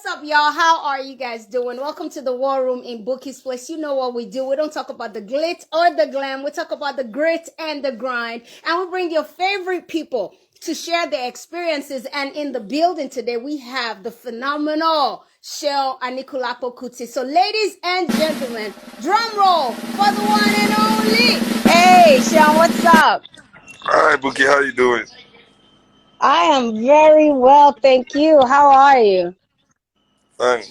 up, y'all? How are you guys doing? Welcome to the War Room in Bouqui'S place. You know what we do. We don't talk about the glitz or the glam. We talk about the grit and the grind. And we bring your favorite people to share their experiences. And in the building today, we have the phenomenal Seun Anikulapo Kuti. So ladies and gentlemen, drum roll for the one and only. Hey, Seun, what's up? Hi, Bookie. How you doing? I am very well, thank you. How are you? Fine.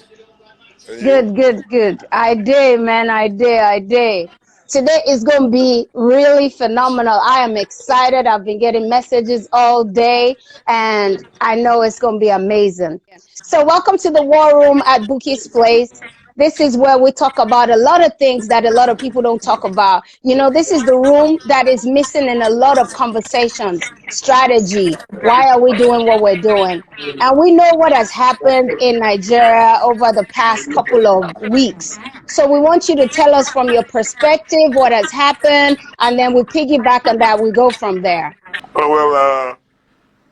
And you? Good. I did, man. I did. Today is going to be really phenomenal. I am excited. I've been getting messages all day, and I know it's going to be amazing. So, welcome to the War Room at Bookie's Place. This is where we talk about a lot of things that a lot of people don't talk about. You know, this is the room that is missing in a lot of conversations, strategy. Why are we doing what we're doing? And we know what has happened in Nigeria over the past couple of weeks. So we want you to tell us from your perspective what has happened, and then we piggyback on that. We go from there. Oh, well,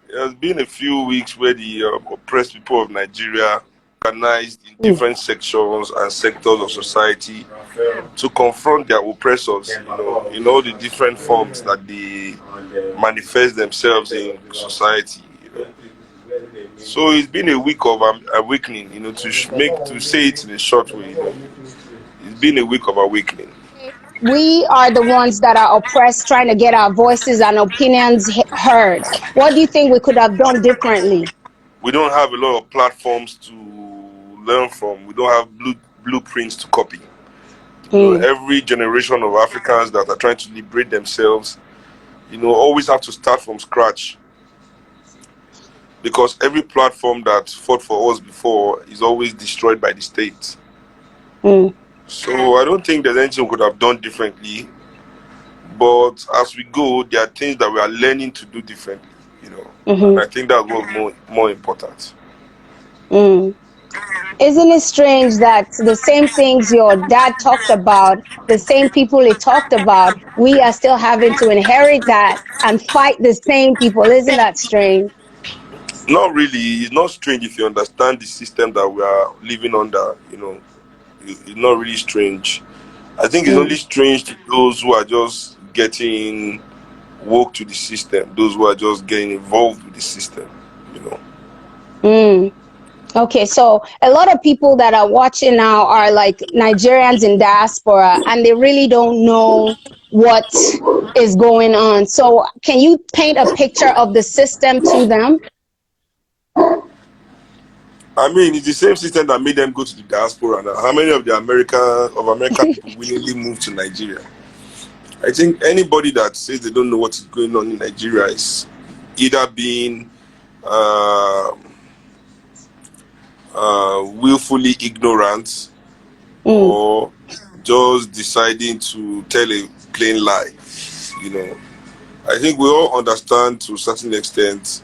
it has been a few weeks where the oppressed people of Nigeria organized in Mm, different sections and sectors of society to confront their oppressors, in all the different forms that they manifest themselves in society. So it's been a week of awakening, to say it in a short way. It's been a week of awakening. We are the ones that are oppressed, trying to get our voices and opinions heard. What do you think we could have done differently? We don't have a lot of platforms to learn from. We don't have blueprints to copy. Mm, Every generation of Africans that are trying to liberate themselves, always have to start from scratch, because every platform that fought for us before is always destroyed by the state. mm, So I don't think there's anything we could have done differently. But as we go, there are things that we are learning to do differently. And mm-hmm, I think that's what's more important. mm. Isn't it strange that the same things your dad talked about, the same people he talked about, we are still having to inherit that and fight the same people? Isn't that strange? Not really. It's not strange if you understand the system that we are living under. It's not really strange. I think it's only Mm, strange to those who are just getting woke to the system, those who are just getting involved with the system. mm. Okay, so a lot of people that are watching now are like Nigerians in diaspora, and they really don't know what is going on. So, can you paint a picture of the system to them? I mean, it's the same system that made them go to the diaspora. Now, how many of American people willingly moved to Nigeria? I think anybody that says they don't know what is going on in Nigeria is either being uh, willfully ignorant, Mm, or just deciding to tell a plain lie. You know, I think we all understand to a certain extent,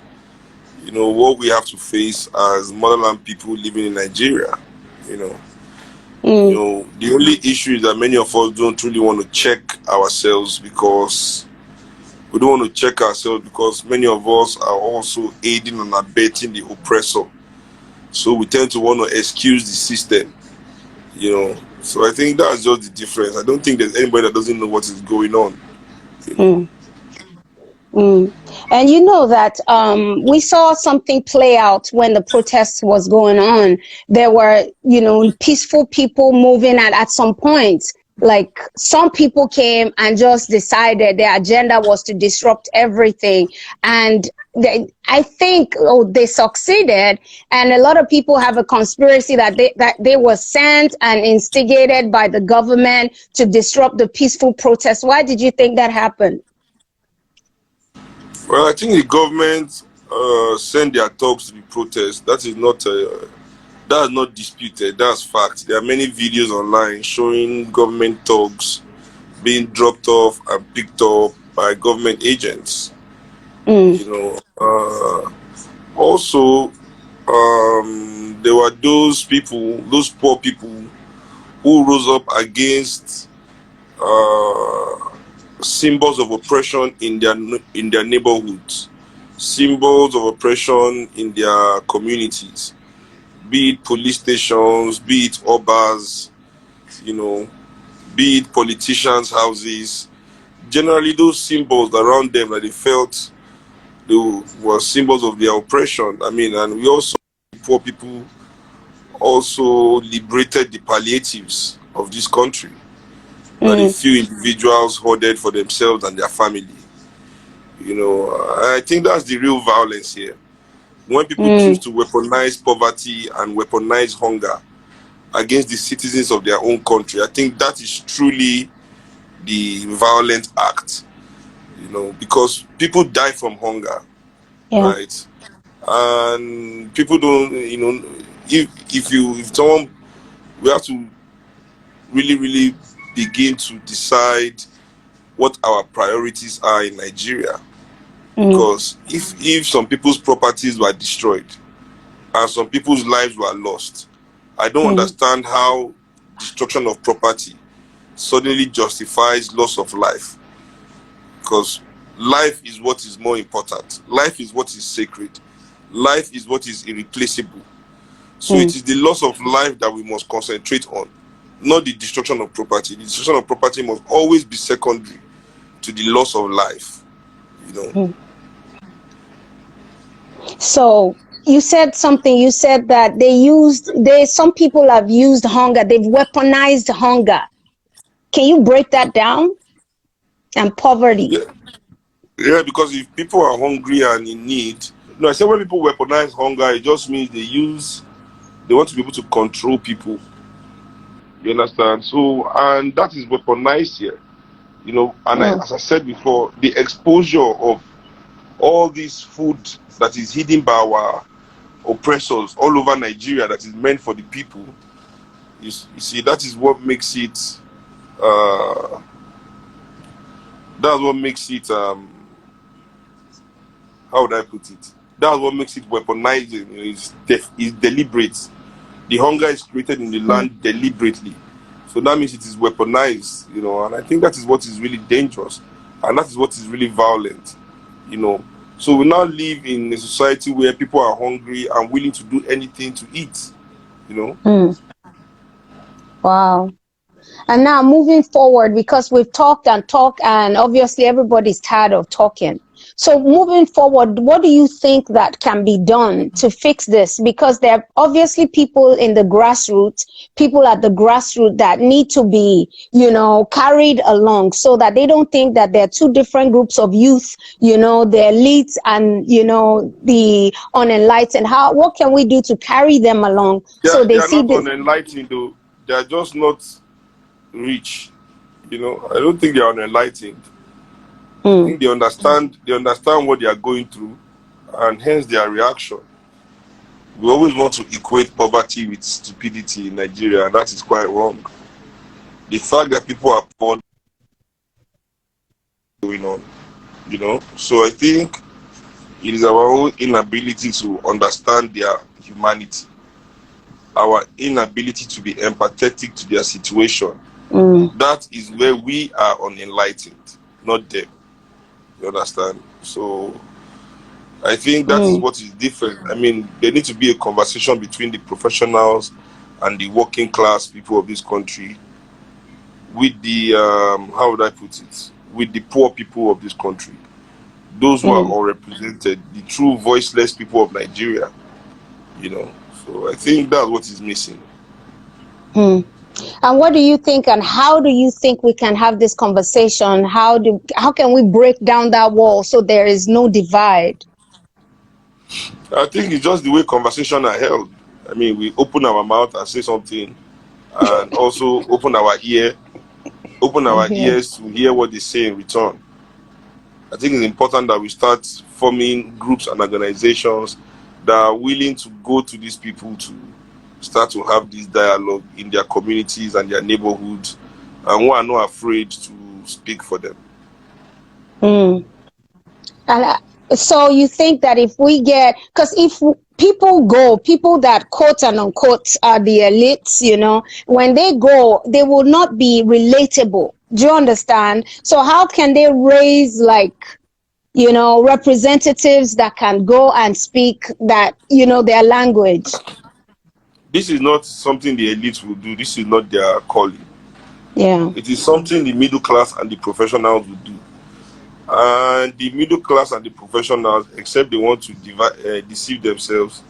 what we have to face as motherland people living in Nigeria. You know, mm, the only issue is that many of us don't really want to check ourselves, because many of us are also aiding and abetting the oppressor. So we tend to want to excuse the system. So I think that's just the difference. I don't think there's anybody that doesn't know what is going on. You know. mm. Mm. And you know that we saw something play out when the protest was going on. There were, peaceful people moving at some point. Like some people came and just decided their agenda was to disrupt everything. And I think they succeeded. And a lot of people have a conspiracy that they were sent and instigated by the government to disrupt the peaceful protest. Why did you think that happened? Well, I think the government send their thugs to the protest. That's not disputed. That's fact. There are many videos online showing government thugs being dropped off and picked up by government agents. Mm, You know. Also, there were those poor people who rose up against uh, symbols of oppression in their neighborhoods, symbols of oppression in their communities. be it police stations, be it obas, you know, be it politicians' houses. Generally, those symbols around them that they felt they were symbols of their oppression. I mean, and we also, poor people, also liberated the palliatives of this country, where the few individuals hoarded for themselves and their family. You know, I think that's the real violence here. When people choose to weaponize poverty and weaponize hunger against the citizens of their own country, I think that is truly the violent act. You know, because people die from hunger, right? And people don't, you know, if someone, we have to really begin to decide what our priorities are in Nigeria. Because if some people's properties were destroyed and some people's lives were lost, I don't understand how destruction of property suddenly justifies loss of life. Because life is what is more important. Life is what is sacred. Life is what is irreplaceable. So it is the loss of life that we must concentrate on, not the destruction of property. The destruction of property must always be secondary to the loss of life, you know. So you said something. You said that some people have used hunger. They've weaponized hunger. Can you break that down? And poverty. Yeah, because if people are hungry and in need, no, I said when people weaponize hunger, it just means they want to be able to control people. You understand? So, and that is weaponized here, you know. And as I said before, the exposure of all this food that is hidden by our oppressors all over Nigeria, that is meant for the people, you see, that is what makes it. That's what makes it. How would I put it? That's what makes it weaponizing. You know, it's deliberate. The hunger is created in the land deliberately. So that means it is weaponized, you know, and I think that is what is really dangerous. And that is what is really violent, you know. So we now live in a society where people are hungry and willing to do anything to eat, you know. Wow. And now moving forward, because we've talked and obviously everybody's tired of talking. So moving forward, what do you think that can be done to fix this? Because there are obviously people in the grassroots, people at the grassroots that need to be, you know, carried along so that they don't think that there are two different groups of youth, you know, the elites and, you know, the unenlightened. What can we do to carry them along so They they are see not this? unenlightened though. They are just not rich. You know, I don't think they are unenlightened. I think they understand what they are going through, and hence their reaction. We always want to equate poverty with stupidity in Nigeria, and that is quite wrong. The fact that people are poor going on, you know. So I think it is our own inability to understand their humanity, our inability to be empathetic to their situation. That is where we are unenlightened, not them. You understand? So I think that is what is different. I mean, there needs to be a conversation between the professionals and the working class people of this country with the, how would I put it, with the poor people of this country. Those who are unrepresented, the true voiceless people of Nigeria, you know. So I think that's what is missing. And what do you think, and how do you think we can have this conversation? How can we break down that wall so there is no divide? I think it's just the way conversations are held. I mean, we open our mouth and say something, and also open our ears to hear what they say in return. I think it's important that we start forming groups and organizations that are willing to go to these people to start to have this dialogue in their communities and their neighborhoods, and who are not afraid to speak for them. And so you think that if we get, because if people that quote and unquote are the elites, you know, when they go, they will not be relatable. Do you understand? So how can they raise, like, you know, representatives that can go and speak that, you know, their language? this is not something the elites will do. This is not their calling. Yeah. It is something the middle class and the professionals will do. And the middle class and the professionals, except they want to deceive themselves,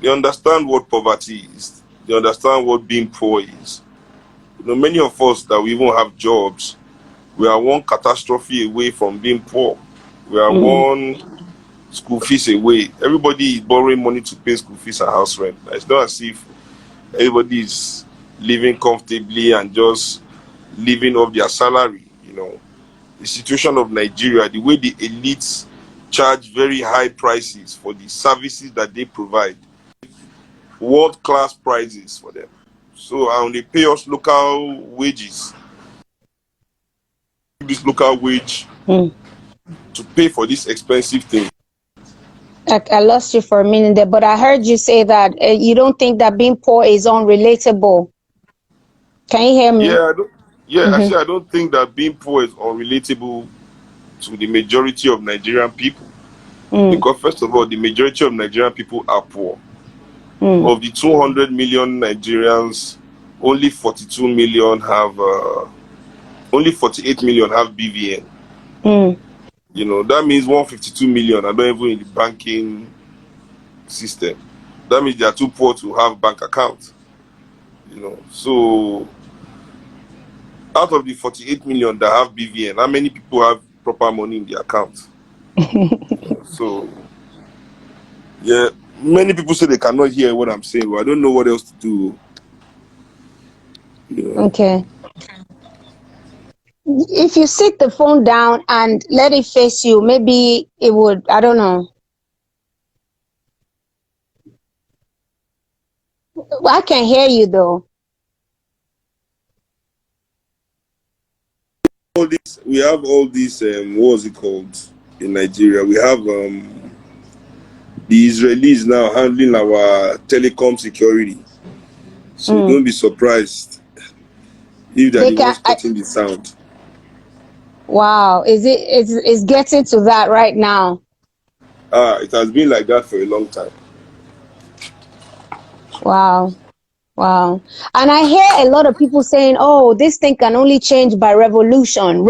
they understand what poverty is. They understand what being poor is. Many of us that we even have jobs, we are one catastrophe away from being poor. We are one school fees away. Everybody is borrowing money to pay school fees and house rent. It's not as if everybody is living comfortably and just living off their salary. The situation of Nigeria, the way the elites charge very high prices for the services that they provide, world-class prices for them. So they pay us local wages, this local wage to pay for this expensive thing. I lost you for a minute there, but I heard you say that you don't think that being poor is unrelatable. Can you hear me? Actually, I don't think that being poor is unrelatable to the majority of Nigerian people. Because first of all, the majority of Nigerian people are poor. Of the 200 million Nigerians, only 42 million have, only 48 million have BVN. That means 152 million are not even in the banking system. That means they are too poor to have bank accounts. So out of the 48 million that have BVN, how many people have proper money in the account? So yeah, many people say they cannot hear what I'm saying, but I don't know what else to do. Okay. If you sit the phone down and let it face you, maybe it would, I don't know. I can hear you though. We have all these, what was it called in Nigeria? We have the Israelis now handling our telecom security. So don't be surprised if they're They the can. ones cutting the sound. Wow, is getting to that right now? It has been like that for a long time. Wow. Wow. And I hear a lot of people saying, oh, this thing can only change by revolution.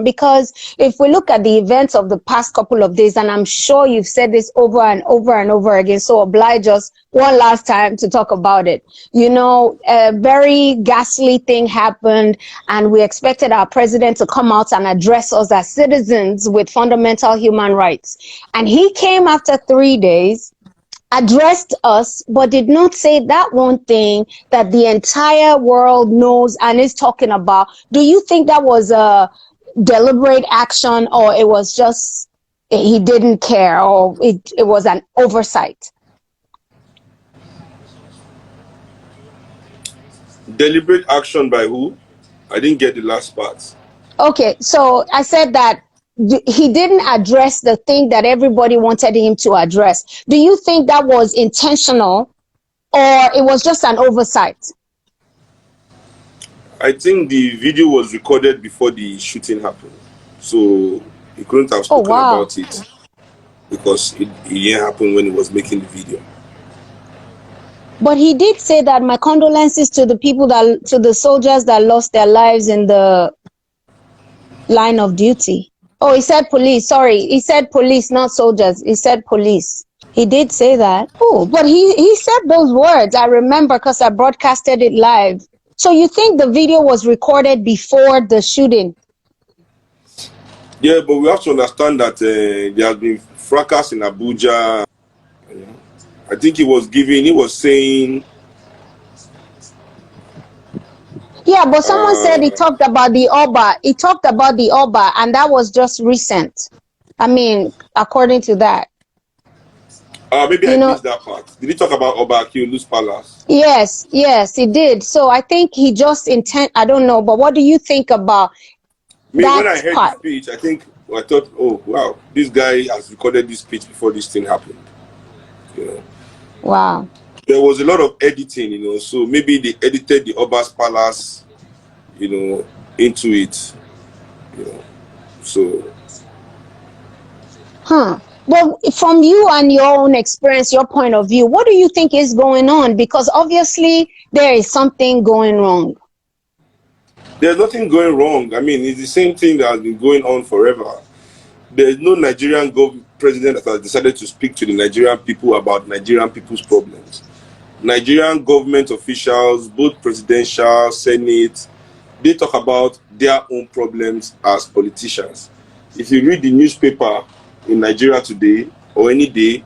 Because if we look at the events of the past couple of days, and I'm sure you've said this over and over and over again, so oblige us one last time to talk about it. A very ghastly thing happened, and we expected our president to come out and address us as citizens with fundamental human rights. And he came after 3 days, addressed us, but did not say that one thing that the entire world knows and is talking about. Do you think that was a deliberate action, or it was just he didn't care, or it was an oversight? Deliberate action by who? I didn't get the last part. Okay, so I said that he didn't address the thing that everybody wanted him to address. Do you think that was intentional, or it was just an oversight? I think the video was recorded before the shooting happened. So he couldn't have Oh, spoken wow. about it because it didn't happen when he was making the video. But he did say that my condolences to the soldiers that lost their lives in the line of duty. Oh, he said police. Sorry, he said police, not soldiers. He said police. He did say that. Oh, but he said those words. I remember because I broadcasted it live. So you think the video was recorded before the shooting? Yeah, but we have to understand that there has been fracas in Abuja. I think he was saying. Yeah, but someone said he talked about the Oba. He talked about the Oba, and that was just recent. I mean, according to that. Maybe I missed that part. Did he talk about b.o.u.q.u.i's palace? Yes, he did. So I think he just I don't know, but what do you think about Me, when that I heard the part? speech, I thought, oh wow, this guy has recorded this speech before this thing happened. Wow. There was a lot of editing, so maybe they edited the Oba's palace, into it, So. Huh. Well, from you and your own experience, your point of view, what do you think is going on? Because obviously there is something going wrong. There's nothing going wrong. I mean, it's the same thing that has been going on forever. There is no Nigerian president that has decided to speak to the Nigerian people about Nigerian people's problems. Nigerian government officials, both presidential, senate, they talk about their own problems as politicians. If you read the newspaper in Nigeria today or any day,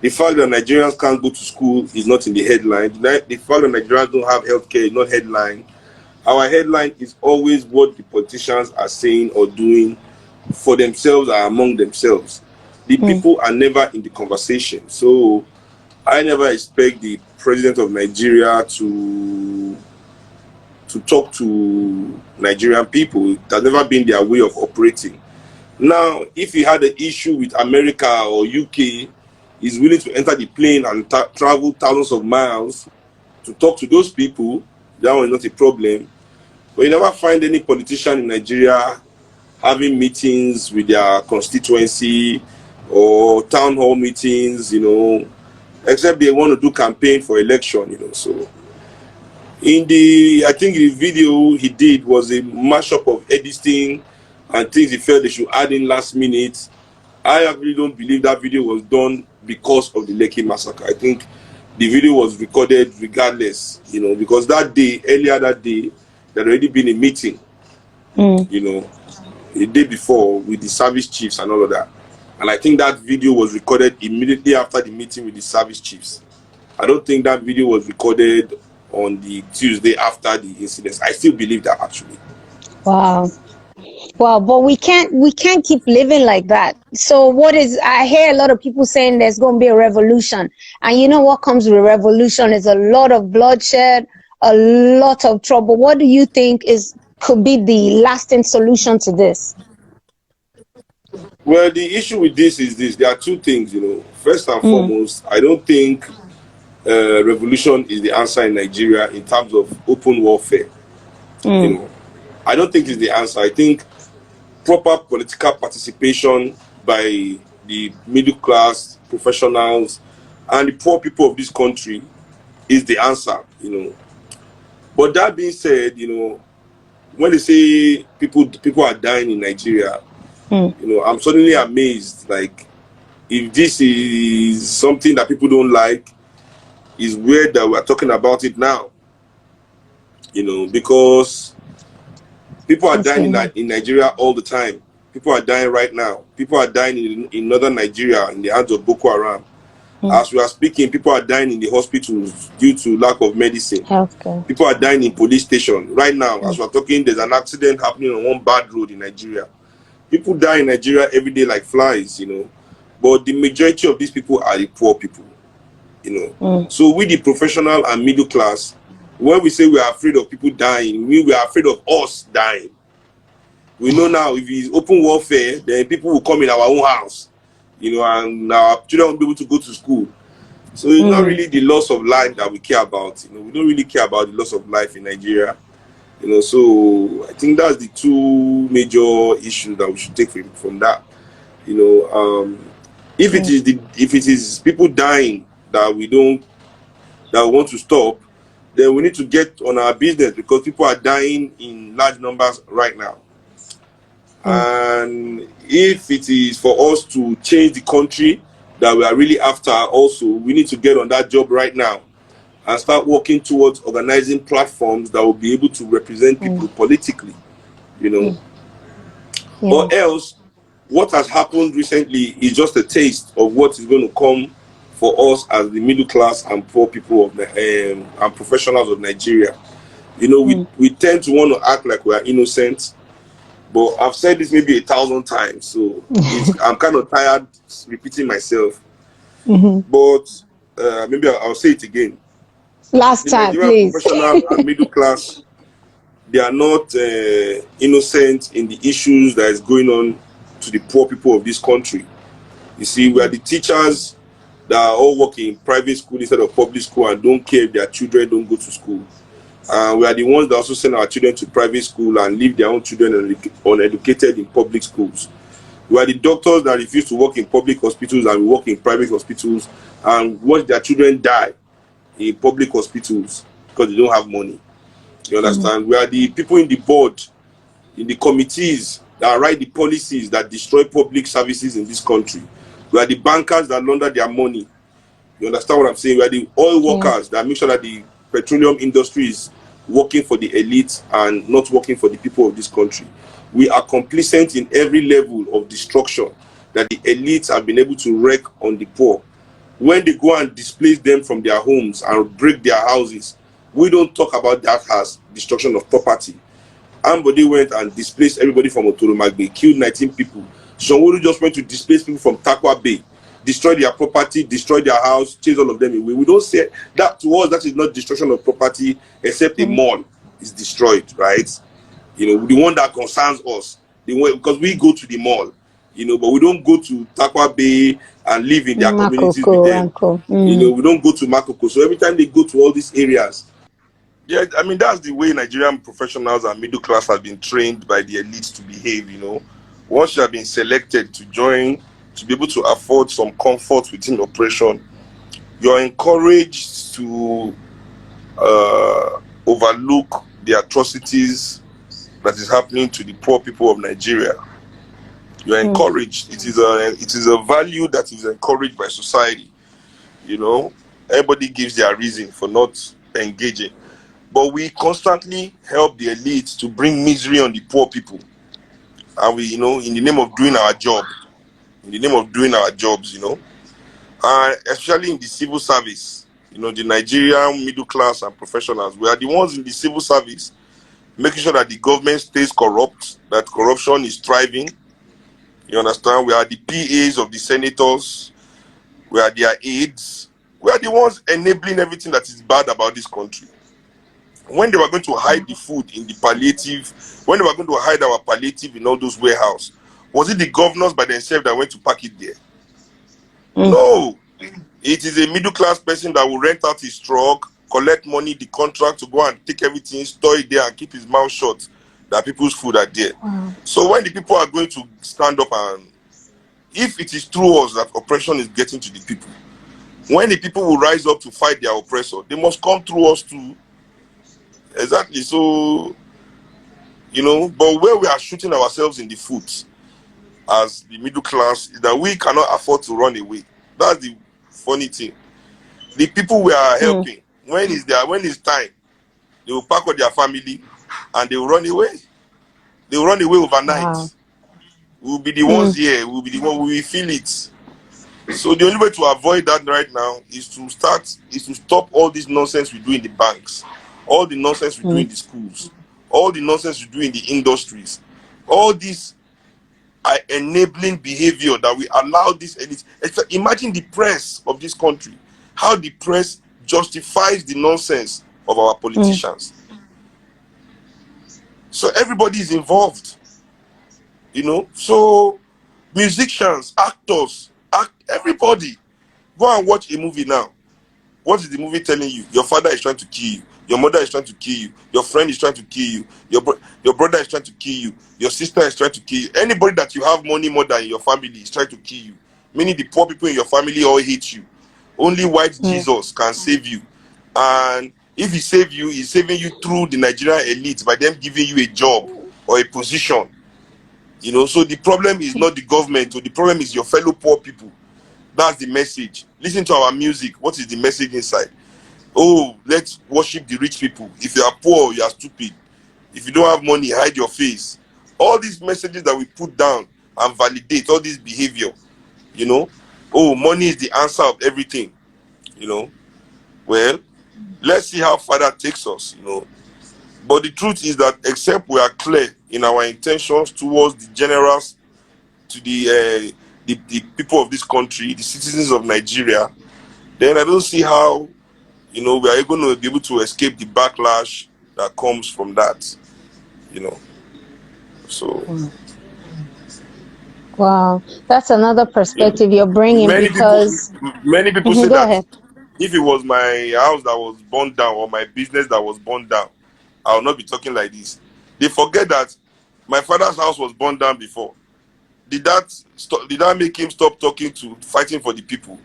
the fact that Nigerians can't go to school is not in the headline. The fact that Nigerians don't have healthcare is not headline. Our headline is always what the politicians are saying or doing for themselves or among themselves. The people are never in the conversation. So I never expect the president of Nigeria to talk to Nigerian people. It has never been their way of operating. Now, if he had an issue with America or UK, he's willing to enter the plane and travel thousands of miles to talk to those people. That one is not a problem. But you never find any politician in Nigeria having meetings with their constituency or town hall meetings, except they want to do campaign for election, So I think the video he did was a mashup of editing and things he felt they should add in last minute. I really don't believe that video was done because of the Lekki massacre. I think the video was recorded regardless, because earlier that day, there had already been a meeting, a day before with the service chiefs and all of that. And I think that video was recorded immediately after the meeting with the service chiefs. I don't think that video was recorded on the Tuesday after the incidents. I still believe that, actually. Wow. Well, but we can't keep living like that. So I hear a lot of people saying there's going to be a revolution. And you know what comes with revolution is a lot of bloodshed, a lot of trouble. What do you think could be the lasting solution to this? Well, the issue with this is this. There are two things, First and foremost, I don't think revolution is the answer in Nigeria in terms of open warfare. I don't think it's the answer. I think proper political participation by the middle class, professionals, and the poor people of this country is the answer, But that being said, when they say people are dying in Nigeria, I'm suddenly amazed. Like, if this is something that people don't like, it's weird that we're talking about it now. Because people are dying in Nigeria all the time. People are dying right now. People are dying in northern Nigeria in the hands of Boko Haram. As we are speaking, people are dying in the hospitals due to lack of medicine. Healthcare. People are dying in police stations. Right now, as we're talking, there's an accident happening on one bad road in Nigeria. People die in Nigeria every day like flies, But the majority of these people are the poor people, So we, the professional and middle class, when we say we are afraid of people dying, we are afraid of us dying. We know now if it's open warfare, then people will come in our own house, and our children will be able to go to school. So it's not really the loss of life that we care about. We don't really care about the loss of life in Nigeria. So I think that's the two major issues that we should take from that. If it is people dying that we want to stop, then we need to get on our business, because people are dying in large numbers right now. And if it is for us to change the country that we are really after, also, we need to get on that job right now and start working towards organizing platforms that will be able to represent people politically, Or else, what has happened recently is just a taste of what is going to come for us as the middle class and poor people of and professionals of Nigeria. We tend to want to act like we are innocent, but I've said this maybe 1,000 times, so I'm kind of tired repeating myself. But maybe I'll say it again. Last time, please. Professional and middle class, they are not innocent in the issues that is going on to the poor people of this country. You see, we are the teachers that are all working in private school instead of public school and don't care if their children don't go to school. We are the ones that also send our children to private school and leave their own children uneducated in public schools. We are the doctors that refuse to work in public hospitals and work in private hospitals and watch their children die in public hospitals because they don't have money. You understand? We are the people in the board, in the committees that write the policies that destroy public services in this country. We are the bankers that launder their money. You understand what I'm saying? We are the oil workers that make sure that the petroleum industry is working for the elite and not working for the people of this country. We are complicit in every level of destruction that the elites have been able to wreak on the poor. When they go and displace them from their homes and break their houses, we don't talk about that as destruction of property. Ambody went and displaced everybody from Otoromagbe, killed 19 people. Sanwo-Olu just went to displace people from Takwa Bay, destroy their property, destroy their house, chase all of them away. We don't say that. To us, that is not destruction of property, except a mall is destroyed, right? You know, the one that concerns us, the one, because we go to the mall, you know, but we don't go to Takwa Bay and live in their communities with them. You know, we don't go to Makoko. So every time they go to all these areas, yeah, I mean, that's the way Nigerian professionals and middle class have been trained by the elites to behave, you know. Once you have been selected to join, to be able to afford some comfort within oppression, you're encouraged to overlook the atrocities that is happening to the poor people of Nigeria. You're encouraged. It is a value that is encouraged by society, you know. Everybody gives their reason for not engaging. But we constantly help the elites to bring misery on the poor people. And we, you know, in the name of doing our job, in the name of doing our jobs, you know, and especially in the civil service, you know, the Nigerian middle class and professionals, we are the ones in the civil service making sure that the government stays corrupt, that corruption is thriving. You understand? We are the PAs of the senators, we are their aides, we are the ones enabling everything that is bad about this country. When they were going to hide the food in the palliative, when they were going to hide our palliative in all those warehouses, was it the governors by themselves that went to pack it there? No. It is a middle class person that will rent out his truck, collect money, the contract to go and take everything, store it there and keep his mouth shut that people's food are there. So when the people are going to stand up and, if it is through us that oppression is getting to the people, when the people will rise up to fight their oppressor, they must come through us too. Exactly. So, you know, but where we are shooting ourselves in the foot as the middle class is that we cannot afford to run away. That's the funny thing. The people we are helping, when it's time, they will pack up their family and they will run away. They will run away overnight. We'll be the ones here. We'll be the one. We will feel it. So the only way to avoid that right now is to stop all this nonsense we do in the banks, all the nonsense we do in the schools, all the nonsense we do in the industries, all this enabling behavior that we allow this elite. Imagine the press of this country, how the press justifies the nonsense of our politicians. So everybody is involved, you know. So musicians, actors, everybody. Go and watch a movie now. What is the movie telling you? Your father is trying to kill you. Your mother is trying to kill you. Your friend is trying to kill you. Your brother is trying to kill you. Your sister is trying to kill you. Anybody that you have money more than in your family is trying to kill you. Meaning the poor people in your family all hate you. Only white Jesus can save you. And if he save you, he's saving you through the Nigerian elite by them giving you a job or a position. You know, so the problem is not the government, or the problem is your fellow poor people. That's the message. Listen to our music. What is the message inside? Oh, let's worship the rich people. If you are poor, you are stupid. If you don't have money, hide your face. All these messages that we put down and validate all this behavior, you know. Oh, money is the answer of everything, you know. Well, let's see how far that takes us, you know. But the truth is that except we are clear in our intentions towards the generals, to the people of this country, the citizens of Nigeria, then I don't see how, you know, we are going to be able to escape the backlash that comes from that, you know. So Wow, that's another perspective you're bringing many people, because many people say go that ahead. if it was my house that was burned down or my business that was burned down, I will not be talking like this. They forget that my father's house was burned down before. did that make him stop fighting for the people?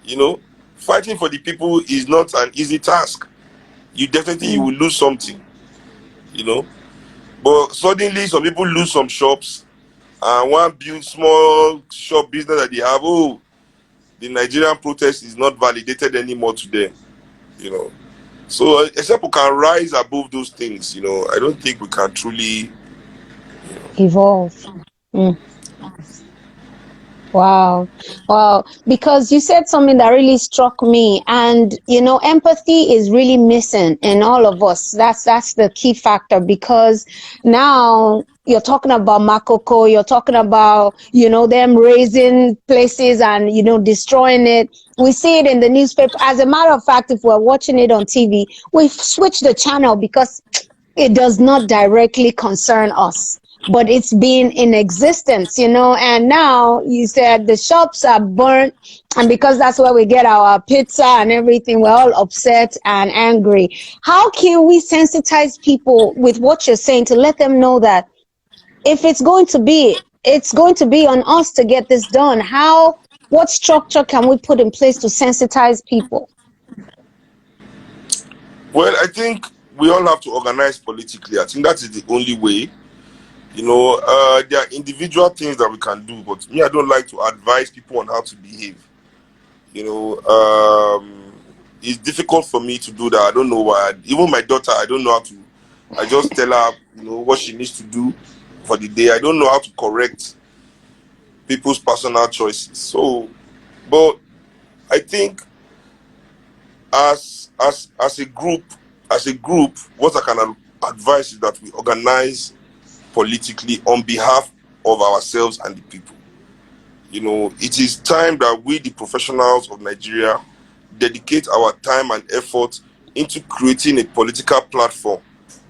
You know, fighting for the people is not an easy task. You will lose something, you know. But suddenly some people lose some shops and one build small shop business that they have. Oh, the Nigerian protest is not validated anymore to them, you know. So except we can rise above those things, you know, I don't think we can truly Evolve. Mm. Wow. Wow. Because you said something that really struck me. And, empathy is really missing in all of us. That's the key factor, because now you're talking about Makoko, you're talking about, them raising places and, destroying it. We see it in the newspaper. As a matter of fact, if we're watching it on TV, we switch the channel because it does not directly concern us, but it's been in existence, and now you said the shops are burnt, and because that's where we get our pizza and everything, we're all upset and angry. How can we sensitize people with what you're saying to let them know that if it's going to be, it's going to be on us to get this done? What structure can we put in place to sensitize people? Well, I think we all have to organize politically. I think that is the only way. You know, there are individual things that we can do, but me, I don't like to advise people on how to behave. You know, it's difficult for me to do that. I don't know why. Even my daughter, I don't know how to. I just tell her, what she needs to do for the day. I don't know how to correct people's personal choices. So, but I think as a group, what I can advise is that we organize politically on behalf of ourselves and the people. You know, it is time that we, the professionals of Nigeria, dedicate our time and effort into creating a political platform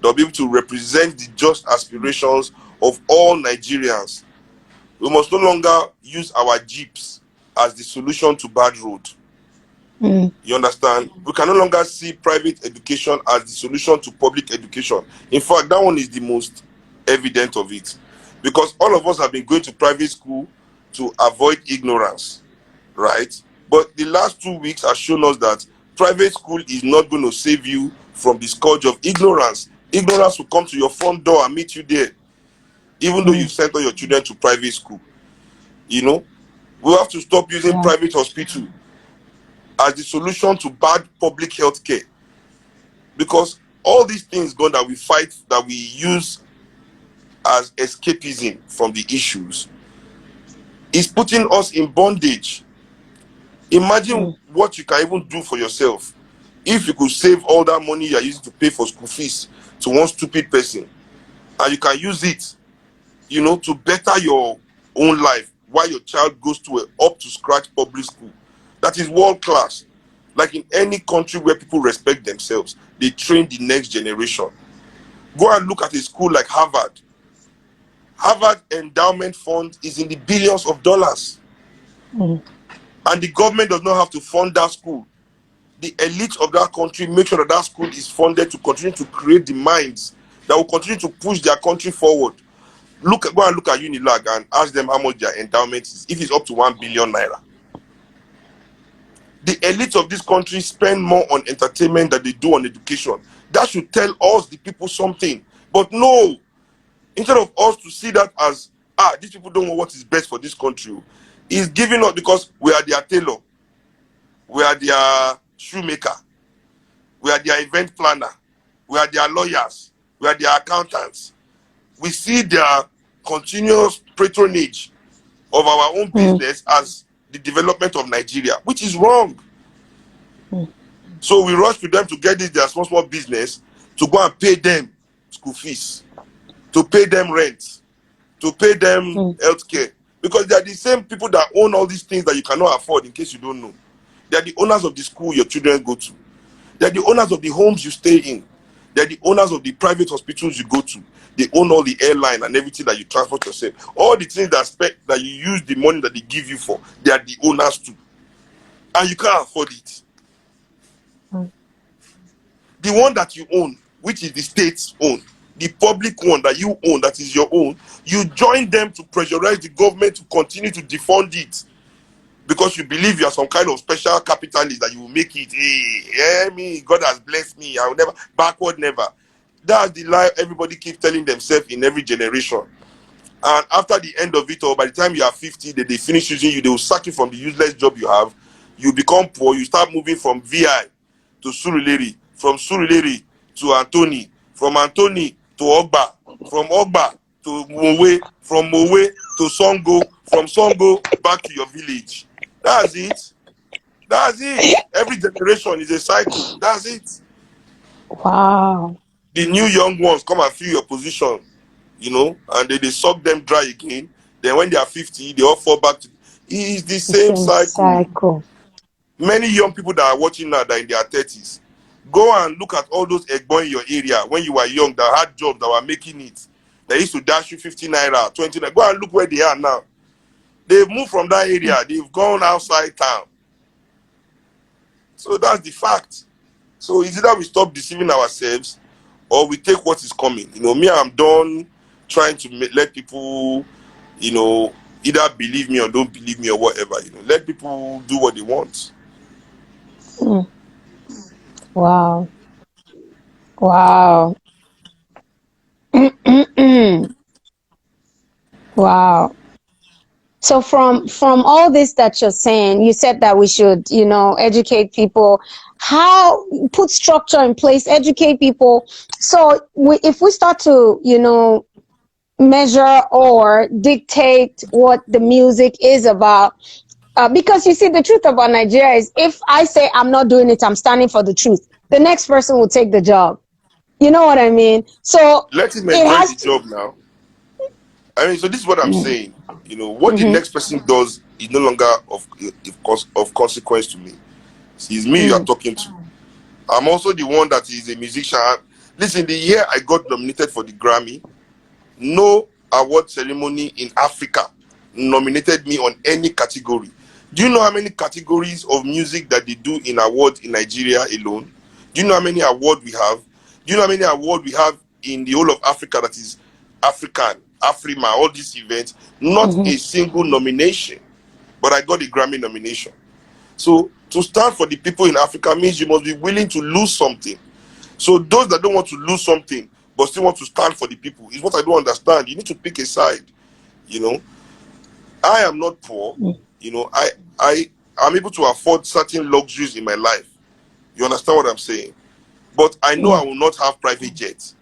that will be able to represent the just aspirations of all Nigerians. We must no longer use our jeeps as the solution to bad road. You understand? We can no longer see private education as the solution to public education. In fact, that one is the most evident of it. Because all of us have been going to private school to avoid ignorance, right? But the last 2 weeks have shown us that private school is not going to save you from the scourge of ignorance. Ignorance will come to your front door and meet you there, even though you sent all your children to private school. You know, we have to stop using private hospital as the solution to bad public health care, because all these things gone that we fight, that we use as escapism from the issues, is putting us in bondage. Imagine what you can even do for yourself if you could save all that money you are using to pay for school fees to one stupid person, and you can use it, to better your own life while your child goes to a up to scratch public school that is world class. Like in any country where people respect themselves, they train the next generation. Go and look at a school like Harvard. Harvard endowment fund is in the billions of dollars. And the government does not have to fund that school. The elite of that country make sure that that school is funded to continue to create the minds that will continue to push their country forward. Go and look at Unilag and ask them how much their endowment is, if it's up to 1 billion naira. The elite of this country spend more on entertainment than they do on education. That should tell us, the people, something. But no, instead of us to see that as, these people don't know what is best for this country, is giving us, because we are their tailor, we are their shoemaker, we are their event planner, we are their lawyers, we are their accountants. We see their continuous patronage of our own business as the development of Nigeria, which is wrong. So we rush to them to get this their small business, to go and pay them school fees, to pay them rent, to pay them healthcare, because they are the same people that own all these things that you cannot afford. In case you don't know, they are the owners of the school your children go to. They are the owners of the homes you stay in. They are the owners of the private hospitals you go to. They own all the airline and everything that you transport yourself. All the things that you use the money that they give you for, they are the owners too. And you can't afford it. The one that you own, which is the state's own, the public one that you own, that is your own, you join them to pressurize the government to continue to defund it because you believe you are some kind of special capitalist that you will make it. Hey, me, God has blessed me. I will never, backward never. That's the lie everybody keeps telling themselves in every generation. And after the end of it all, by the time you are 50, they finish using you, they will sack you from the useless job you have. You become poor, you start moving from VI to Surulere, from Surulere to Anthony, from Anthony to Ogba, from Ogba to Mowe, from Mowe to Songo, from Songo back to your village. That's it. That's it. Every generation is a cycle. That's it. Wow. The new young ones come and fill your position, and they suck them dry again. Then when they are 50, they all fall back to it's the The same same cycle. cycle. Many young people that are watching now that are in their 30s, go and look at all those egbon in your area when you were young that had jobs that were making it. They used to dash you 50 naira, 20 naira. Go and look where they are now. They've moved from that area. They've gone outside town. So that's the fact. So it's either we stop deceiving ourselves or we take what is coming. Me, I'm done trying to let people, either believe me or don't believe me or whatever. Let people do what they want. Mm. Wow. Wow. Wow. So from all this that you're saying, you said that we should, educate people, how put structure in place, educate people. So if we start to, measure or dictate what the music is about, because you see, the truth about Nigeria is if I say I'm not doing it, I'm standing for the truth, the next person will take the job. You know what I mean? So Let him it enjoy has the to. job now. I mean, so this is what I'm Mm, saying. What the next person does is no longer of consequence to me. It's me you are mm, talking to. I'm also the one that is a musician. Listen, the year I got nominated for the Grammy, no award ceremony in Africa nominated me on any category. Do you know how many categories of music that they do in awards in Nigeria alone? Do you know how many awards we have? Do you know how many awards we have in the whole of Africa that is African, Afrima, all these events? Not mhm, a single nomination, but I got a Grammy nomination. So to stand for the people in Africa means you must be willing to lose something. So those that don't want to lose something but still want to stand for the people is what I don't understand. You need to pick a side. You know, I am not poor. mm, I am able to afford certain luxuries in my life. You understand what I'm saying? But I know I mm, will not have private jets.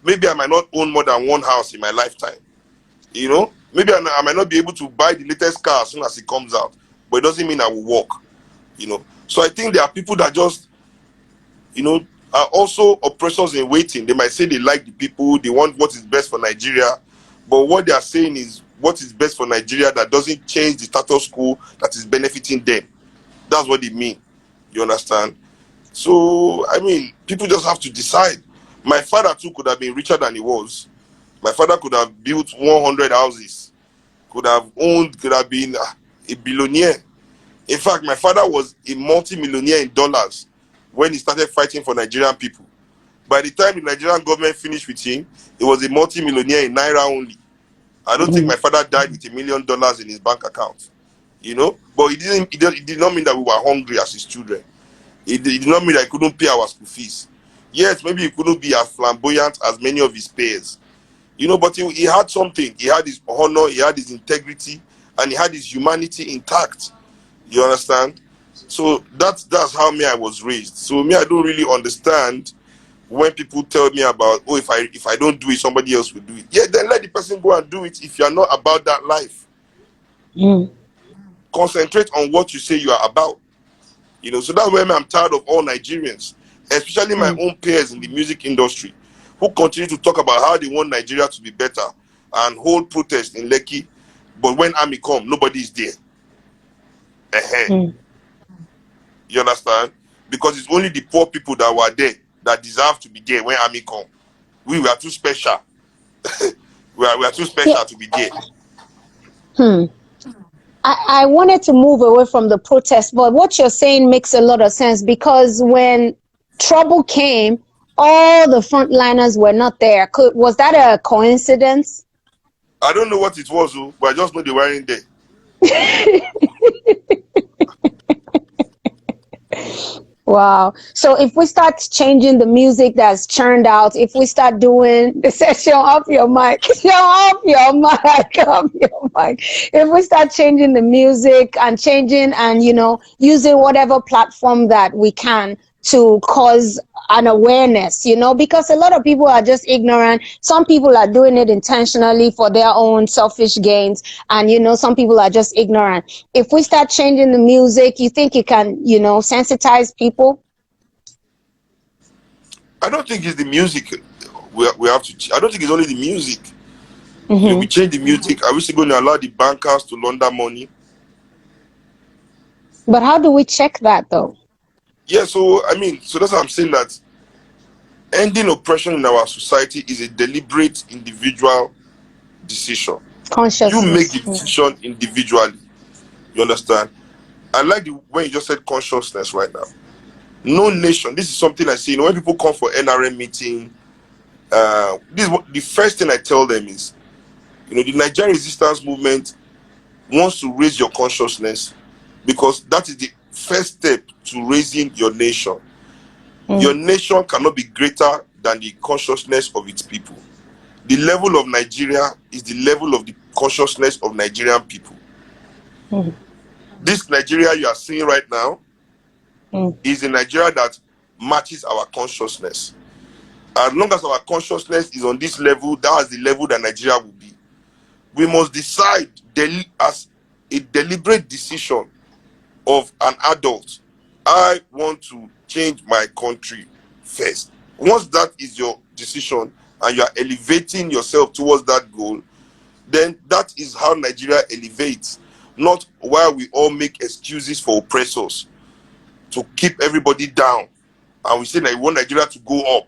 Maybe I might not own more than one house in my lifetime. Maybe I might not be able to buy the latest car as soon as it comes out. But it doesn't mean I will walk. So I think there are people that just are also oppressors in waiting. They might say they like the people, they want what is best for Nigeria, but what they are saying is what is best for Nigeria that doesn't change the status quo that is benefiting them. That's what they mean. You understand? So I mean, people just have to decide. My father too could have been richer than he was. My father could have built 100 houses, could have been a billionaire. In fact, my father was a multi-millionaire in dollars when he started fighting for Nigerian people. By the time the Nigerian government finished with him, he was a multi-millionaire in Naira only. I don't think mm. my father died with $1 million in his bank account. But it did not mean that we were hungry as his children. It did not mean that he couldn't pay our school fees. Yes, maybe he couldn't be as flamboyant as many of his peers. But he had something. He had his honor, he had his integrity, and he had his humanity intact. You understand? So that's how I was raised. So I don't really understand when people tell me about, oh, if I don't do it, somebody else will do it. Yeah, then let the person go and do it if you're not about that life. Mm, Concentrate on what you say you are about. So that's why I'm tired of all Nigerians, especially my mm, own peers in the music industry, who continue to talk about how they want Nigeria to be better and hold protests in Lekki, but when army come, nobody is there. mm. You understand? Because it's only the poor people that were there that deserve to be there when army come. We were too special. we are too Yeah. special to be there. Hmm. I wanted to move away from the protest, but what you're saying makes a lot of sense because when trouble came, all the frontliners were not there. Was that a coincidence? I don't know what it was, but I just know they weren't there. Wow. So if we start changing the music that's churned out, if we start doing the session off your mic, off your mic, off your mic. If we start changing the music and changing and, using whatever platform that we can to cause an awareness, because a lot of people are just ignorant. Some people are doing it intentionally for their own selfish gains. And, some people are just ignorant. If we start changing the music, you think it can, sensitize people? I don't think it's the music we have to. I don't think it's only the music. Mm-hmm. We change the music. Are we still going to allow the bankers to launder money? But how do we check that, though? Yeah, so that's why I'm saying that ending oppression in our society is a deliberate individual decision. You make the Consciousness. decision individually. You understand? I like when you just said consciousness right now. No nation. This is something I see. When people come for NRM meeting, the first thing I tell them is, the Nigerian resistance movement wants to raise your consciousness because that is the first step to raising your nation. Your nation cannot be greater than the consciousness of its people. The level of Nigeria is the level of the consciousness of Nigerian people. This Nigeria you are seeing right now is a Nigeria that matches our consciousness. As long as our consciousness is on this level, that is the level that Nigeria will be. We must decide as a deliberate decision of an adult. I want to change my country first. Once that is your decision and you are elevating yourself towards that goal, then that is how Nigeria elevates. Not while we all make excuses for oppressors to keep everybody down. And we say that we want Nigeria to go up,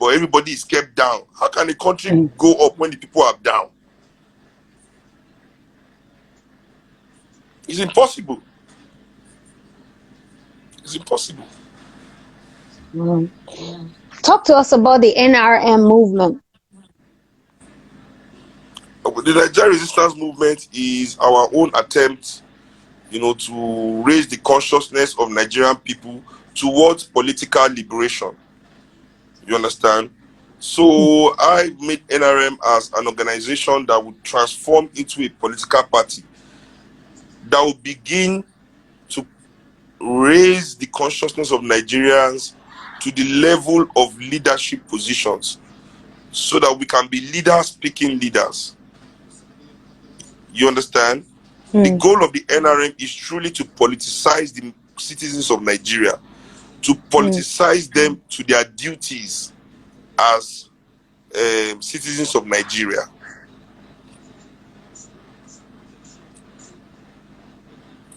but everybody is kept down. How can a country go up when the people are down? It's impossible. It's impossible. Talk to us about the NRM movement. The Nigerian resistance movement is our own attempt, to raise the consciousness of Nigerian people towards political liberation. You understand? So I made NRM as an organization that would transform into a political party that will begin to raise the consciousness of Nigerians to the level of leadership positions so that we can be leaders speaking leaders. You understand? The goal of the NRM is truly to politicize the citizens of Nigeria, to politicize them to their duties as citizens of Nigeria.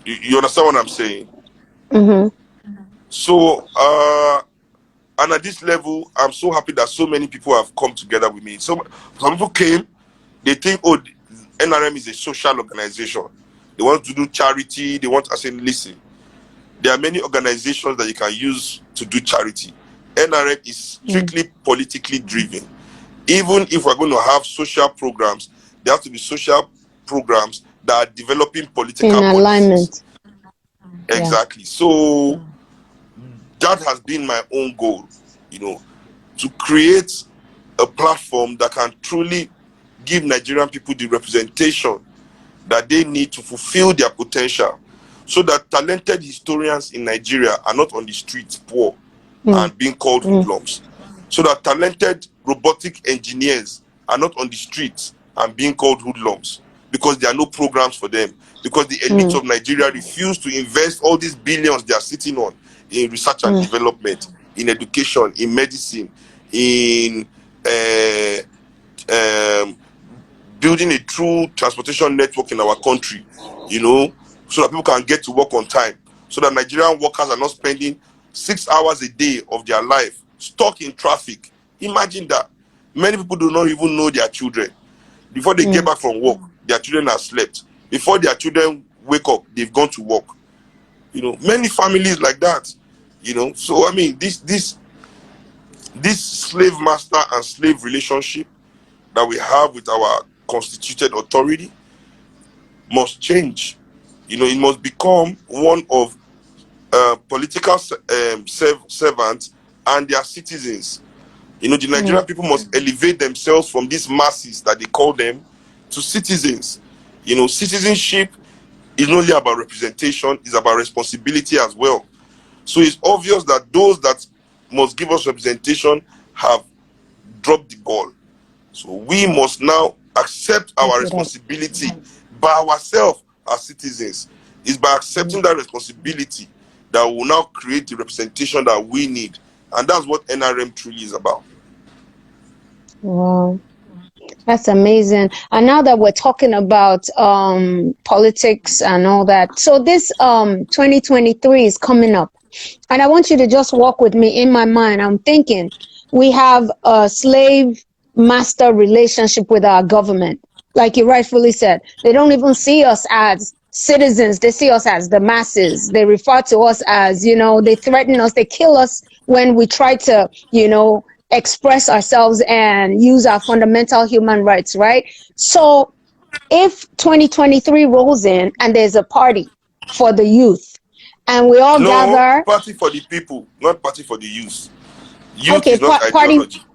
You understand what I'm saying? So, and at this level, I'm so happy that so many people have come together with me. So, some people came, they think, NRM is a social organization. They want to do charity. They want, I say, listen, there are many organizations that you can use to do charity. NRM is strictly politically driven. Even if we're going to have social programs, there have to be social programs that are developing political in alignment. Exactly. So that has been my own goal, to create a platform that can truly give Nigerian people the representation that they need to fulfill their potential, so that talented historians in Nigeria are not on the streets poor and being called hoodlums, so that talented robotic engineers are not on the streets and being called hoodlums because there are no programs for them, because the elites of Nigeria refuse to invest all these billions they are sitting on in research and development, in education, in medicine, in building a true transportation network in our country, so that people can get to work on time, so that Nigerian workers are not spending 6 hours a day of their life stuck in traffic. Imagine that. Many people do not even know their children. Before they get back from work, their children have slept. Before their children wake up, they've gone to work. Many families like that. So this This slave master and slave relationship that we have with our constituted authority must change. It must become one of political servants and their citizens. The Nigerian people must elevate themselves from these masses that they call them to citizens. Citizenship is not only about representation, it's about responsibility as well. So it's obvious that those that must give us representation have dropped the ball. So we must now accept our responsibility by ourselves as citizens. It's by accepting that responsibility that will now create the representation that we need. And that's what NRM truly is about. Wow. That's amazing. And now that we're talking about politics and all that, so this 2023 is coming up, and I want you to just walk with me in my mind. I'm thinking we have a slave master relationship with our government. Like you rightfully said, they don't even see us as citizens. They see us as the masses. They refer to us as, they threaten us, they kill us when we try to, express ourselves and use our fundamental human rights, right? So if 2023 rolls in and there's a party for the youth and we all No, gather. party for the people, not party for the youth. Youth Okay, is not party. ideology.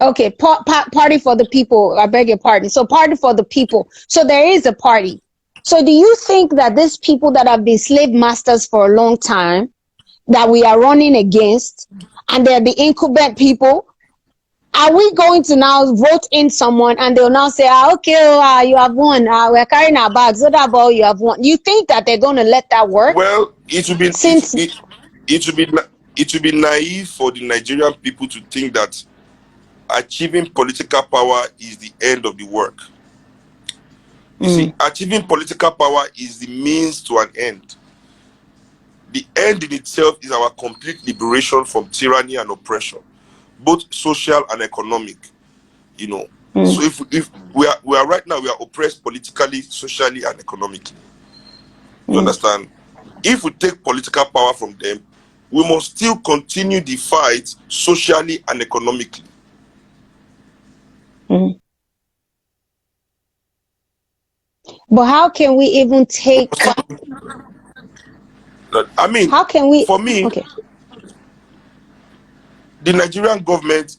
Okay, party for the people. I beg your pardon. So party for the people. So there is a party. So do you think that these people that have been slave masters for a long time that we are running against, and they're the incumbent people, are we going to now vote in someone and they'll now say, okay, you have won, we're carrying our bags, what about you have won? You think that they're going to let that work? Well, it would be Since it would be it would be naive for the Nigerian people to think that achieving political power is the end of the work. You see, achieving political power is the means to an end. The end in itself is our complete liberation from tyranny and oppression, both social and economic. So if we are right now, we are oppressed politically, socially, and economically. You understand? If we take political power from them, we must still continue the fight socially and economically. But how can we even take? I mean, How can we? for me, Okay. the Nigerian government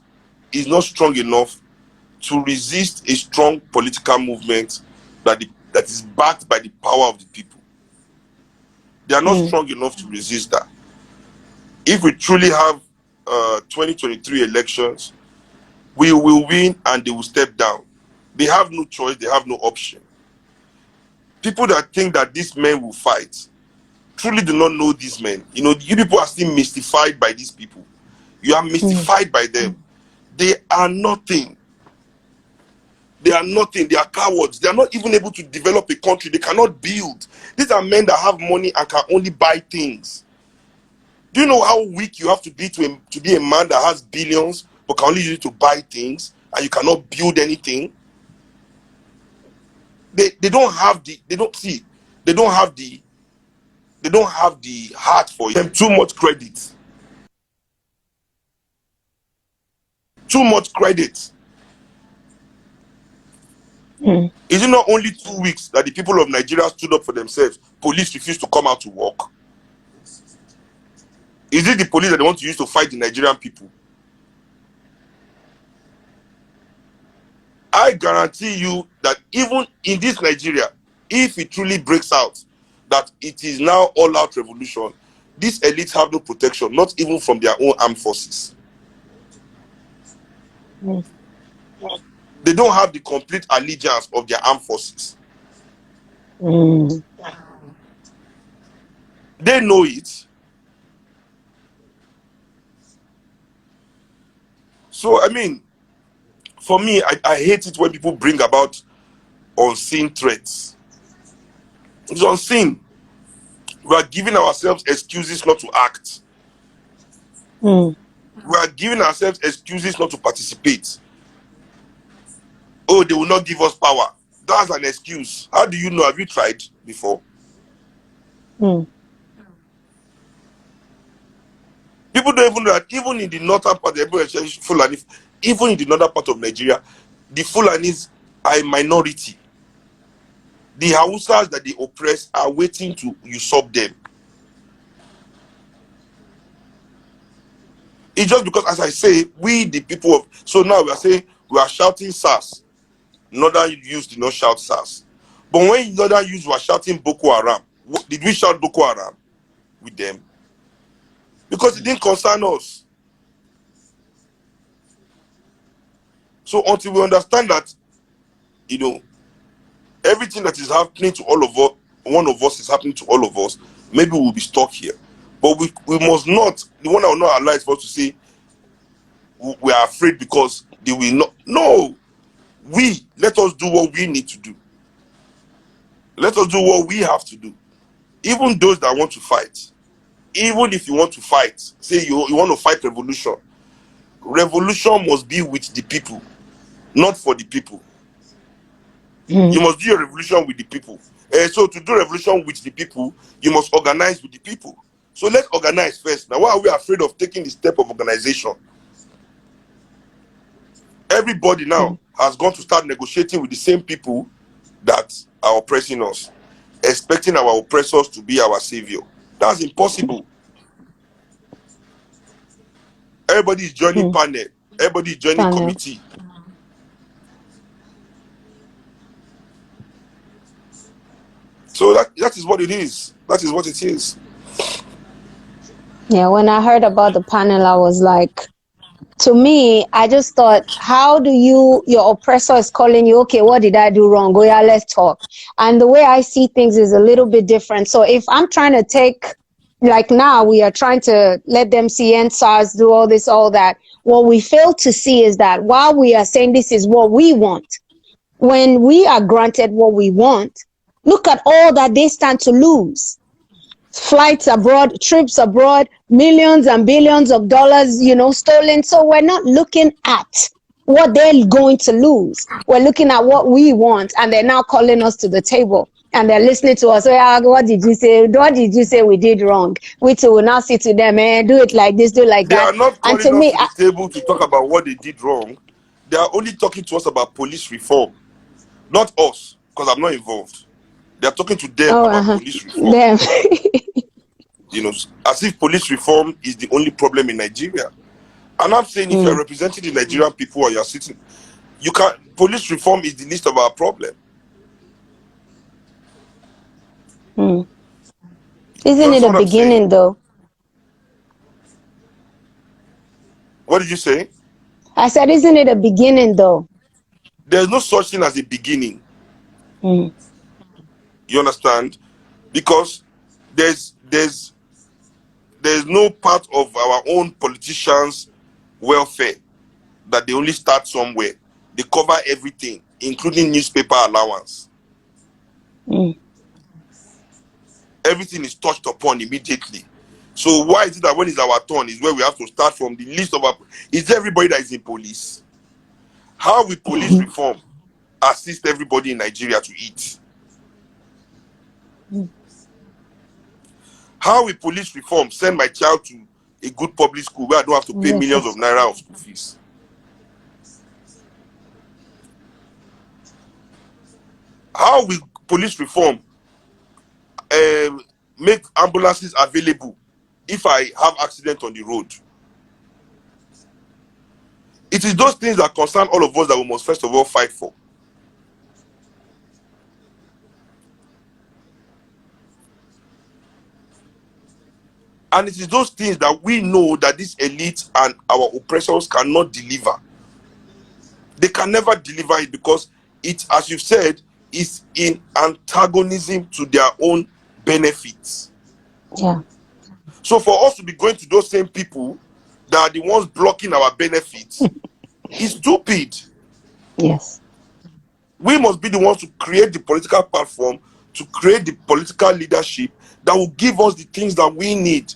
is not strong enough to resist a strong political movement that is backed by the power of the people. They are not strong enough to resist that. If we truly have 2023 elections, we will win and they will step down. They have no choice, they have no option. People that think that these men will fight truly do not know these men. You people are still mystified by these people. You are mystified by them. They are nothing. They are nothing. They are cowards. They are not even able to develop a country. They cannot build. These are men that have money and can only buy things. Do you know how weak you have to be to be a man that has billions but can only use it to buy things and you cannot build anything? They don't have the heart for it. Them too much credit. Too much credit. Is it not only 2 weeks that the people of Nigeria stood up for themselves? Police refused to come out to work. Is it the police that they want to use to fight the Nigerian people? I guarantee you that even in this Nigeria, if it truly breaks out, that it is now all-out revolution, these elites have no protection, not even from their own armed forces. They don't have the complete allegiance of their armed forces. They know it. So, I mean, for me, I hate it when people bring about unseen threats. It's unseen. We are giving ourselves excuses not to act. We are giving ourselves excuses not to participate. Oh, they will not give us power. That's an excuse. How do you know? Have you tried before? People don't even know that even in the northern part, Fulani, even in the northern part of Nigeria, the Fulanis are a minority. The Hausas that they oppress are waiting to usurp them. It's just because, as I say, we the people of, so now we are saying we are shouting SARS. Northern youth did not shout SARS. But when northern youth were shouting Boko Haram, did we shout Boko Haram with them? Because it didn't concern us. So until we understand that, you know, everything that is happening to all of us, one of us is happening to all of us, maybe we'll be stuck here. But we must not, the one that will not allow is for us to say we are afraid because they will not. No, let us do what we need to do. Let us do what we have to do. Even those that want to fight, even if you want to fight, say you want to fight revolution, revolution must be with the people, not for the people. You must do a revolution with the people. So to do revolution with the people, you must organize with the people. So let's organize first. Now, why are we afraid of taking the step of organization? Everybody now has gone to start negotiating with the same people that are oppressing us, expecting our oppressors to be our savior. That's impossible. Everybody is joining panel. Everybody is joining committee. So that is what it is. That is what it is. Yeah, when I heard about the panel, I was like, to me, I just thought, how do your oppressor is calling you, okay, what did I do wrong? Oh yeah, let's talk. And the way I see things is a little bit different. So if I'm trying to take, like now we are trying to let them see NSARS do all this, all that. What we fail to see is that while we are saying this is what we want, when we are granted what we want, look at all that they stand to lose. Flights abroad, trips abroad, millions and billions of dollars, stolen. So we're not looking at what they're going to lose. We're looking at what we want, and they're now calling us to the table. And they're listening to us. Oh, what did you say? What did you say we did wrong? We too will now sit to them, do it like this, do it like They that. are not And to calling us me, to the table to talk about what they did wrong. They are only talking to us about police reform. Not us, because I'm not involved. They are talking to them about police reform. Them. As if police reform is the only problem in Nigeria. And I'm saying if you're representing the Nigerian people and you're sitting, police reform is the least of our problem. Isn't it a beginning though? What did you say? I said, isn't it a beginning though? There's no such thing as a beginning. You understand? Because there's no part of our own politicians' welfare that they only start somewhere. They cover everything, including newspaper allowance. Everything is touched upon immediately. So why is it that when it's our turn is where we have to start from the list of our... Is everybody that is in police? How will police reform assist everybody in Nigeria to eat? How will police reform send my child to a good public school where I don't have to pay millions of naira of school fees? How will police reform make ambulances available if I have accident on the road? It is those things that concern all of us that we must first of all fight for. And it is those things that we know that this elite and our oppressors cannot deliver. They can never deliver it because it, as you've said, is in antagonism to their own benefits. Yeah. So for us to be going to those same people that are the ones blocking our benefits is stupid. Yes. We must be the ones to create the political platform, to create the political leadership that will give us the things that we need.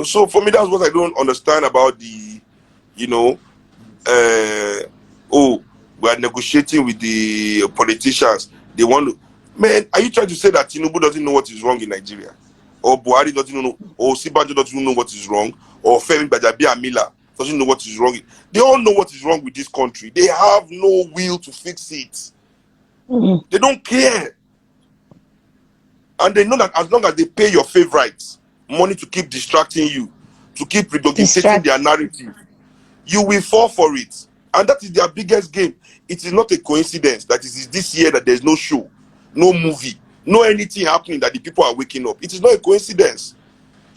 So for me, that's what I don't understand about the, we are negotiating with the politicians. They want to, Man, are you trying to say that Tinubu doesn't know what is wrong in Nigeria? Or Buhari doesn't know, or Sibanjo doesn't know what is wrong, or Femi Gbajabiamila doesn't know what is wrong? They all know what is wrong with this country. They have no will to fix it. They don't care. And they know that as long as they pay your favorites money to keep distracting you, to keep regurgitating their narrative, you will fall for it. And that is their biggest game. It is not a coincidence that it is this year that there's no show, no movie, no anything happening that the people are waking up. It is not a coincidence.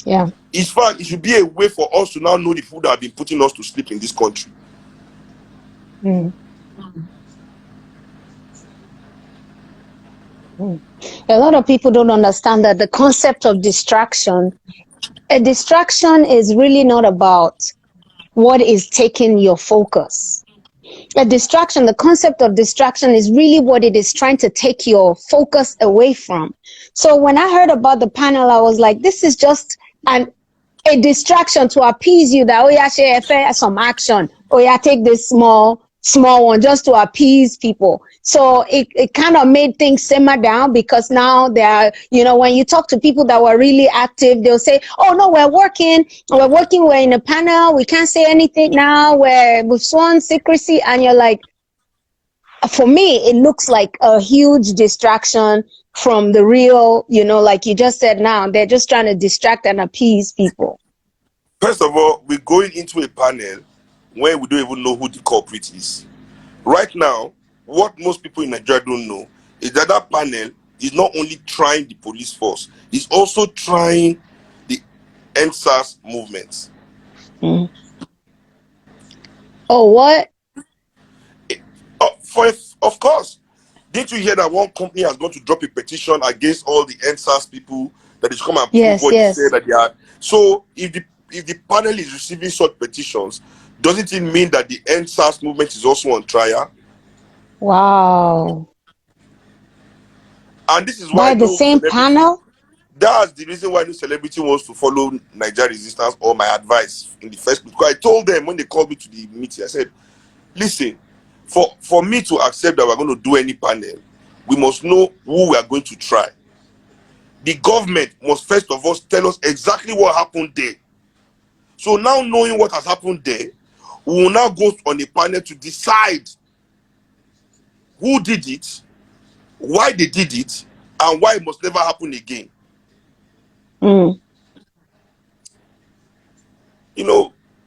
Yeah. In fact, it should be a way for us to now know the people that have been putting us to sleep in this country. A lot of people don't understand that the concept of distraction, a distraction is really not about what is taking your focus. A distraction, the concept of distraction is really what it is trying to take your focus away from. So when I heard about the panel, I was like, this is just a distraction to appease you that, oh yeah, share some action. Oh yeah, take this small one just to appease people. So it kind of made things simmer down, because now they are, when you talk to people that were really active, they'll say, oh no, we're in a panel, we can't say anything now, we've sworn secrecy. And you're like, for me, it looks like a huge distraction from the real, like you just said, now they're just trying to distract and appease people. First of all, we're going into a panel where we don't even know who the culprit is. Right now, what most people in Nigeria don't know is that that panel is not only trying the police force, it's also trying the NSAS movement. Oh, what? Of course. Didn't you hear that one company has gone to drop a petition against all the NSAS people that is come and prove what they say that they are? So if the panel is receiving such petitions, doesn't it mean that the NSAS movement is also on trial? Wow. And this is why the same panel? That's the reason why no celebrity wants to follow Nigeria Resistance or my advice in the first place. Because I told them when they called me to the meeting, I said, listen, for me to accept that we're going to do any panel, we must know who we are going to try. The government must first of all tell us exactly what happened there. So now knowing what has happened there, we will now go on a panel to decide who did it, why they did it, and why it must never happen again.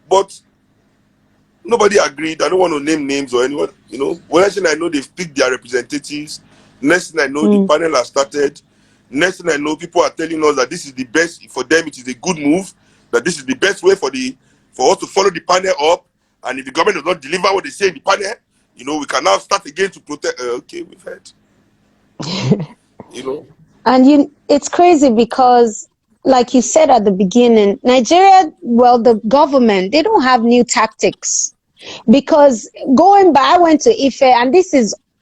But nobody agreed. I don't want to name names or anyone. One thing I know, they've picked their representatives. Next thing I know, the panel has started. Next thing I know, people are telling us that this is the best for them. It is a good move. That this is the best way for us to follow the panel up. And if the government does not deliver what they say in the panel, we can now start again to protest. Okay, we've heard. And it's crazy because, like you said at the beginning, Nigeria, the government, they don't have new tactics. Because going back, I went to Ife, and this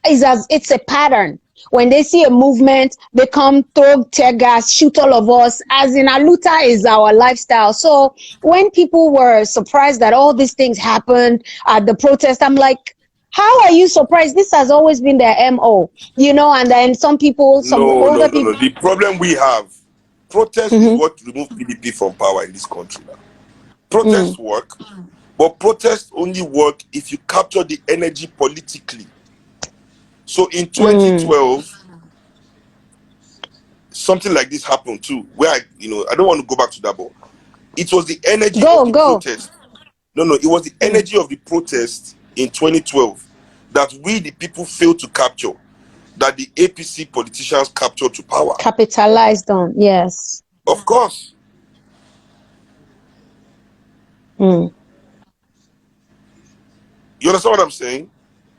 it's a pattern. When they see a movement, they come, throw tear gas, shoot all of us. As in, Aluta is our lifestyle. So when people were surprised that all these things happened at the protest, I'm like, how are you surprised? This has always been their MO, and then some people, older people. The problem we have, protest is what removed PDP from power in this country now. Protests work, but protests only work if you capture the energy politically. So in 2012, something like this happened too, where I don't want to go back to that, but it was the energy of the protest. No, it was the energy of the protest in 2012 that we, the people, failed to capture, that the APC politicians captured to power. Capitalized on, yes. Of course. You understand what I'm saying?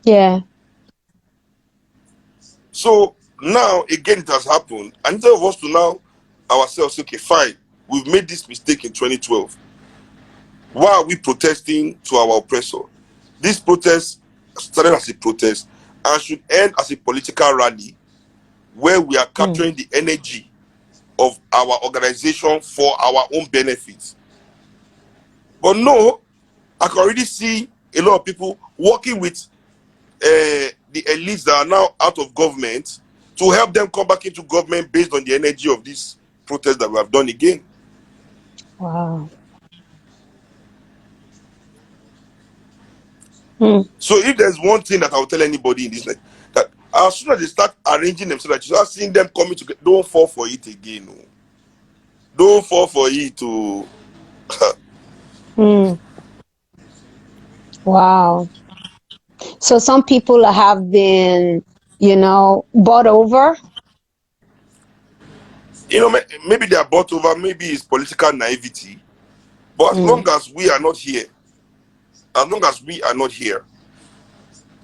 Yeah. So now, again, it has happened. And instead of us to now ourselves say, okay, fine, we've made this mistake in 2012. Why are we protesting to our oppressor? This protest started as a protest and should end as a political rally where we are capturing the energy of our organization for our own benefits. But no, I can already see a lot of people working with the elites that are now out of government to help them come back into government based on the energy of this protest that we have done again. Wow. So if there's one thing that I'll tell anybody in this, like, that as soon as they start arranging themselves, that you start seeing them coming together, don't fall for it again. No. Don't fall for it to. Wow. So some people have been, bought over. Maybe they are bought over, maybe it's political naivety. But as long as we are not here,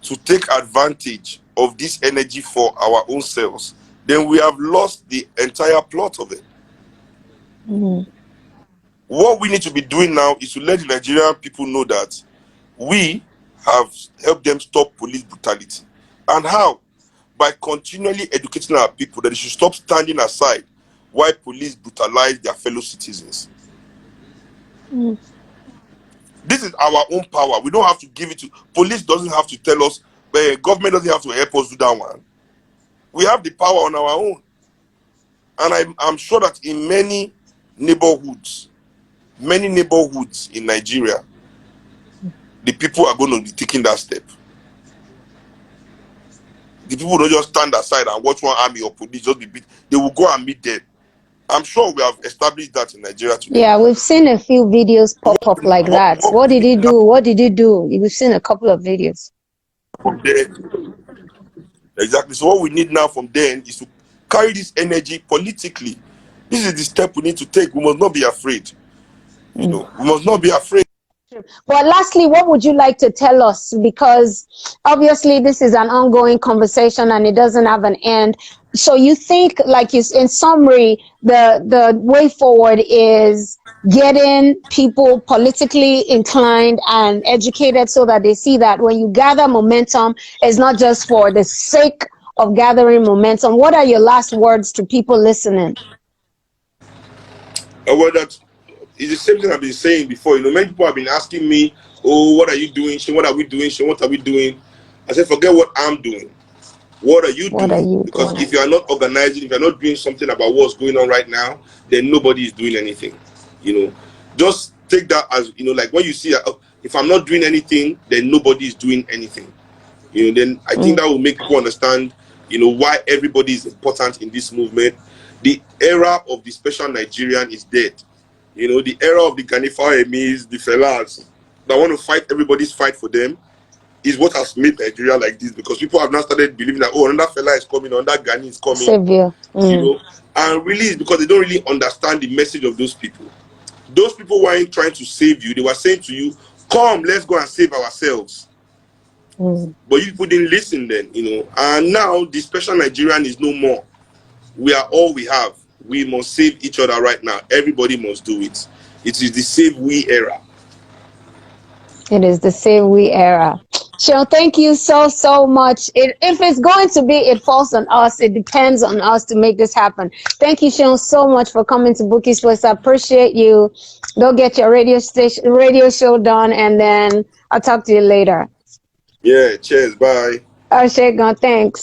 to take advantage of this energy for our own selves, then we have lost the entire plot of it. What we need to be doing now is to let the Nigerian people know that we have helped them stop police brutality. And how? By continually educating our people that they should stop standing aside while police brutalize their fellow citizens. This is our own power. We don't have to give it to police. Doesn't have to tell us. Government doesn't have to help us do that one. We have the power on our own. And I'm sure that in many neighborhoods in Nigeria, the people are going to be taking that step. The people don't just stand aside and watch one army or police just be beat. They will go and meet them. I'm sure we have established that in Nigeria today. Yeah, we've seen a few videos pop up like that. What did he do? What did he do? We've seen a couple of videos. From there, exactly. So what we need now from them is to carry this energy politically. This is the step we need to take. We must not be afraid. We must not be afraid. But lastly, what would you like to tell us? Because obviously this is an ongoing conversation and it doesn't have an end. So you think, like you, in summary, the way forward is getting people politically inclined and educated so that they see that when you gather momentum, it's not just for the sake of gathering momentum. What are your last words to people listening? Well, that is the same thing I've been saying before. Many people have been asking me, "Oh, what are you doing? What are we doing? What are we doing?" I said, "Forget what I'm doing. What are you doing? Because if you are not organizing, if you're not doing something about what's going on right now, then nobody is doing anything. Just take that as like when you see that, if I'm not doing anything, then nobody is doing anything. Then I think that will make people understand, why everybody is important in this movement. The era of the special Nigerian is dead. The era of the Ganifa Emis, the Felas that want to fight everybody's fight for them is what has made Nigeria like this, because people have now started believing that, another Fela is coming, another Gani is coming. Savior. And really it's because they don't really understand the message of those people. Those people weren't trying to save you. They were saying to you, come, let's go and save ourselves. But you people didn't listen then, and now the special Nigerian is no more. We are all we have. We must save each other right now. Everybody must do it. It is the Save We era. It is the Save We era. Seun, thank you so much. If it's going to be, it falls on us. It depends on us to make this happen. Thank you, Seun, so much for coming to Bouqui'S Place. I appreciate you. Go get your radio show done, and then I'll talk to you later. Yeah, cheers. Bye. Thanks.